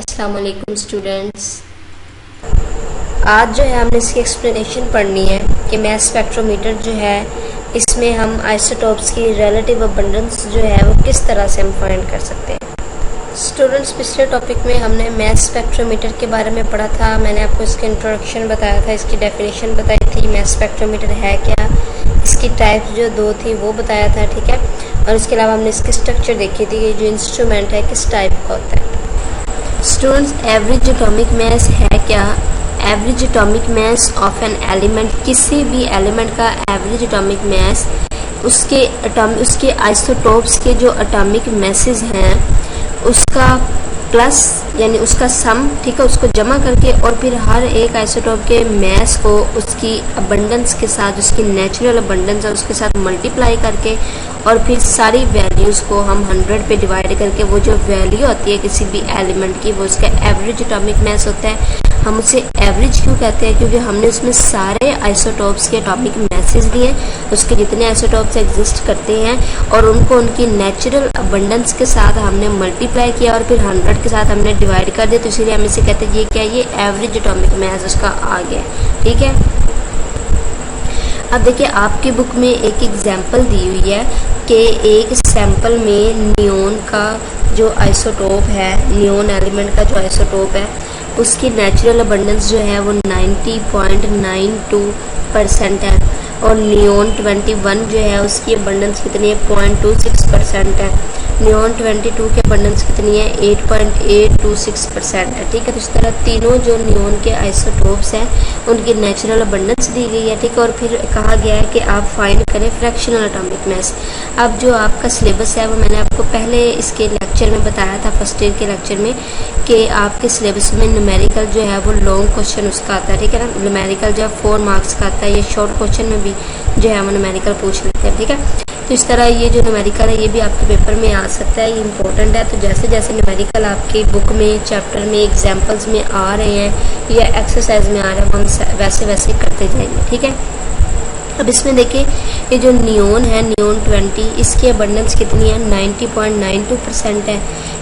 अस्सलाम वालेकुम स्टूडेंट्स। आज जो है हमने इसकी एक्सप्लेनेशन पढ़नी है कि मास स्पेक्ट्रोमीटर जो है इसमें हम आइसोटोप्स की रिलेटिव अबंडेंस जो है वो किस तरह से हम फाइंड कर सकते हैं। स्टूडेंट्स, पिछले टॉपिक में हमने मास स्पेक्ट्रोमीटर के बारे में पढ़ा था। मैंने आपको इसका इंट्रोडक्शन बताया था, इसकी डेफिनेशन बताई थी, मास स्पेक्ट्रोमीटर है क्या, इसकी टाइप जो दो थी वो बताया था, ठीक है। और इसके अलावा हमने इसकी स्ट्रक्चर देखी थी कि जो इंस्ट्रूमेंट है किस टाइप का होता है। स्टूडेंट्स, एवरेज एटॉमिक मास है क्या? Average atomic mass of an element, किसी भी एलिमेंट का एवरेज एटॉमिक मास उसके आइसोटोप्स के जो एटॉमिक मैसेज हैं उसका प्लस यानी उसका सम, ठीक है, उसको जमा करके और फिर हर एक आइसोटोप के मास को उसकी अबंडेंस के साथ, उसकी नेचुरल अबंडेंस है उसके साथ मल्टीप्लाई करके और फिर सारी वैल्यूज़ को हम 100 पे डिवाइड करके वो जो वैल्यू होती है किसी भी एलिमेंट की वो उसका एवरेज एटॉमिक मास होता है। हम उसे एवरेज क्यों कहते हैं? क्योंकि हमने उसमें सारे आइसोटोप्स के एटॉमिक मैसेज लिए, उसके जितने आइसोटोप्स एग्जिस्ट करते हैं और उनको उनकी नेचुरल अबंडेंस के साथ हमने मल्टीप्लाई किया और फिर 100 के साथ हमने डिवाइड कर दिया, तो इसीलिए हम इसे कहते हैं ये क्या, ये एवरेज एटॉमिक मास उसका आ गया, ठीक है। अब देखिए आपकी बुक में एक एग्जाम्पल दी हुई है कि एक सैंपल में नियोन का जो आइसोटोप है, नियोन एलिमेंट का जो आइसोटोप है उसकी नेचुरल अबंडेंस जो है वो 90.92% है और नियोन 21 जो है उसकी अबंडेंस कितनी है, 0.26% है। नियोन 22 की अबंडेंस कितनी है, 8.826% है, ठीक है। तो इस तरह तीनों जो नियोन के आइसोटोप्स हैं उनकी नेचुरल अबंडेंस दी गई है, ठीक है। और फिर कहा गया है कि आप फाइंड करें फ्रैक्शनल एटॉमिक मास। अब जो आपका सिलेबस है वो मैंने आपको पहले इसके लेक्चर में बताया था, फर्स्ट ईयर के लेक्चर में, कि आपके सिलेबस में न्यूमेरिकल जो है वो लॉन्ग क्वेश्चन उसका आता है, ठीक है ना। न्यूमेरिकल जो है 4 मार्क्स का आता है, ये शॉर्ट क्वेश्चन में भी जो है वो न्यूमेरिकल पूछ लेते हैं, ठीक है। तो इस तरह ये जो न्यूमेरिकल है ये भी आपके पेपर में आ सकता है, ये इंपॉर्टेंट है। तो जैसे जैसे न्यूमेरिकल आपकी बुक में, चैप्टर में, एग्जाम्पल्स में आ रहे हैं या एक्सरसाइज में आ रहे हैं, हम वैसे वैसे करते जाएंगे, ठीक है। अब इसमें देखिए ये जो नियोन है, नियोन 20, इसकी अबंडेंस कितनी है, 90.92% है।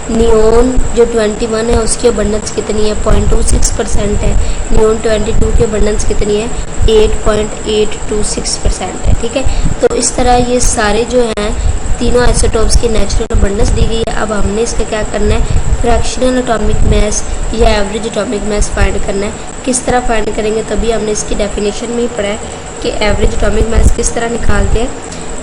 नियोन जो 21 है उसकी अबंडेंस कितनी है, 0.26% है। नियोन 22 की अबंडेंस कितनी है, 8.826% है, ठीक है। तो इस तरह ये सारे जो हैं तीनों आइसोटोप्स की नेचुरल अबंडेंस दी गई है। अब हमने इसका क्या करना है, फ्रैक्शनल एटॉमिक मास या एवरेज एटॉमिक मास फाइंड करना है। किस तरह फाइंड करेंगे, तभी हमने इसकी डेफिनेशन में ही पढ़ा है कि एवरेज एटॉमिक मास किस तरह निकालते हैं,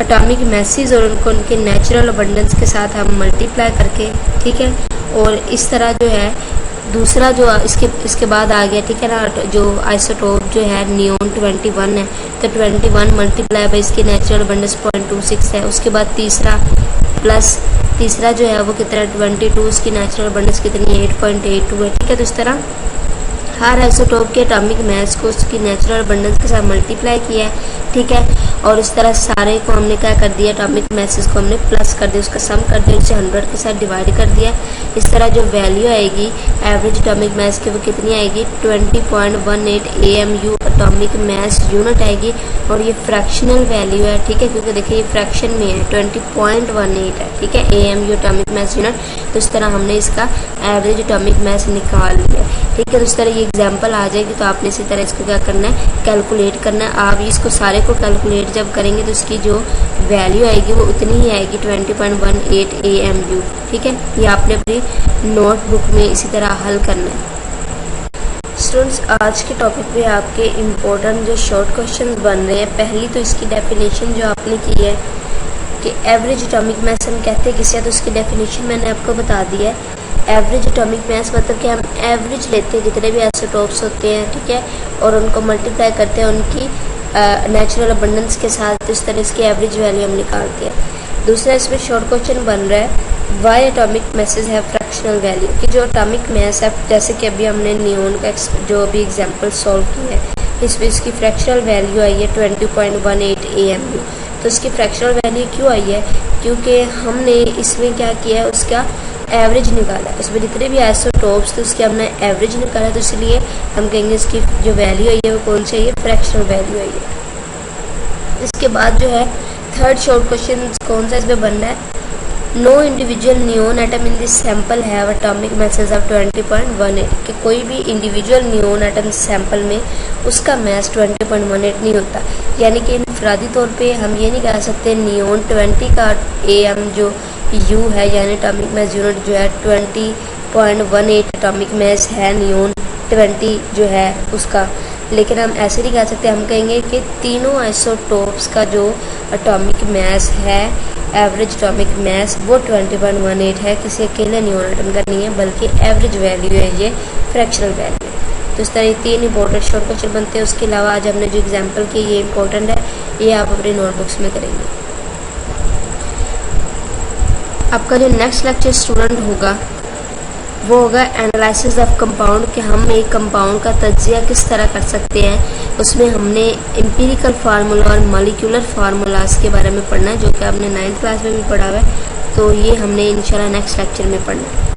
एटॉमिक मैसेज और उनको उनके नेचुरल अबंडेंस के साथ हम मल्टीप्लाई करके, ठीक है। और इस तरह जो है दूसरा जो इसके बाद आ गया, ठीक है ना, जो आइसोटोप जो है नियोन 21 है, तो 21 मल्टीप्लाई बाई इसकी नेचुरल अबंडेंस 0.26 है। उसके बाद तीसरा जो है वो कितना, 22, उसकी नेचुरल अबंडेंस कितनी है, 8.82 है, ठीक है। तो इस तरह हर आइसोटोप के एटॉमिक मास को उसकी नेचुरल अबंडेंस के साथ मल्टीप्लाई किया है, ठीक है। और इस तरह सारे को हमने क्या कर दिया, एटॉमिक मासेस को हमने प्लस कर दिया, उसका सम कर दिया, उसे 100 के साथ डिवाइड कर दिया। इस तरह जो वैल्यू आएगी एवरेज एटॉमिक मास की वो कितनी आएगी, 20.18 AMU एटॉमिक मास यूनिट आएगी। और ये फ्रैक्शनल वैल्यू है, ठीक है, क्योंकि देखिए ये फ्रैक्शन में है, 20.18 है, ठीक है, AMU एटॉमिक मास यूनिट। तो इस तरह हमने इसका एवरेज एटॉमिक मास निकाल लिया, ठीक है। तो इस तरह ये एग्जाम्पल आ जाएगी, तो आपने इसी तरह इसको क्या करना है, कैलकुलेट करना है। आप इसको सारे को कैलकुलेट जब करेंगे तो इसकी जो वैल्यू आएगी वो उतनी ही आएगी, 20.18 AMU, ठीक है। ये आपने अपनी नोटबुक में इसी तरह हल करना है। स्टूडेंट्स, आज के टॉपिक पे आपके इम्पोर्टेंट जो शॉर्ट क्वेश्चन बन रहे हैं, पहली तो इसकी डेफिनेशन जो आपने की है कि एवरेज एटॉमिक मास हम कहते हैं किसे, तो उसकी डेफिनेशन मैंने आपको बता दी है। एवरेज एटॉमिक मास मतलब कि हम एवरेज लेते हैं जितने भी आइसोटोप्स होते हैं, ठीक है, और उनको मल्टीप्लाई करते हैं उनकी नेचुरल अबंडेंस के साथ, इस तरह इसकी एवरेज वैल्यू हम निकालते हैं। दूसरा इसमें शॉर्ट क्वेश्चन बन रहा है, वाई एटॉमिक मैसेज है फ्रैक्शनल वैल्यू, कि जो एटॉमिक मास है, जैसे कि अभी हमने नियोन का जो अभी एग्जांपल सॉल्व किया है, इसमें इसकी फ्रैक्शनल वैल्यू आई है 20.18 AMU। तो इसकी फ्रैक्शनल वैल्यू क्यों आई है, क्योंकि हमने इसमें क्या किया है, उसका एवरेज निकाला है। इसमें जितने भी आइसोटोप्स थे उसके हमने एवरेज निकाला, तो इसलिए हम कहेंगे इसकी जो वैल्यू आई है वो कौन सी है, फ्रैक्शनल वैल्यू आई है। इसके बाद जो है थर्ड शॉर्ट क्वेश्चन कौन सा इसमें बन रहा है, no individual neon atom in this sample have atomic message of 20.18 कि कोई भी इंडिविजुअल नियोन एटम सैंपल में उसका मैस 20.18 नहीं होता। यानी कि इनफरादी तौर पे हम ये नहीं कह सकते नियोन 20 का AM जो U है यानी एटॉमिक मैस यूनिट जो है 20.18 एटॉमिक मैस है नियोन 20 जो है उसका, लेकिन हम ऐसे नहीं कह सकते। हम कहेंगे कि तीनों आइसोटोप्स का जो एटॉमिक मैस है एवरेज एटॉमिक मैस वो 20.18 है, किसी अकेले नियोन एटम का नहीं है बल्कि एवरेज वैल्यू है, ये फ्रैक्शनल वैल्यू है। तो इस तरह 3 इंपॉर्टेंट शॉर्ट क्वेश्चन बनते हैं। उसके अलावा आज हमने जो एग्जांपल किए ये इंपॉर्टेंट है, ये आप अपनी नोटबुक्स में करेंगे। आपका जो नेक्स्ट लेक्चर स्टूडेंट होगा वो होगा एनालिसिस ऑफ कंपाउंड, कि हम एक कंपाउंड का तज्जिया किस तरह कर सकते हैं। उसमें हमने एम्पिरिकल फार्मूला और मॉलिक्यूलर फार्मूलाज के बारे में पढ़ना है, जो कि आपने 9th क्लास में भी पढ़ा हुआ है। तो ये हमने इंशाल्लाह नेक्स्ट लेक्चर में पढ़ना है।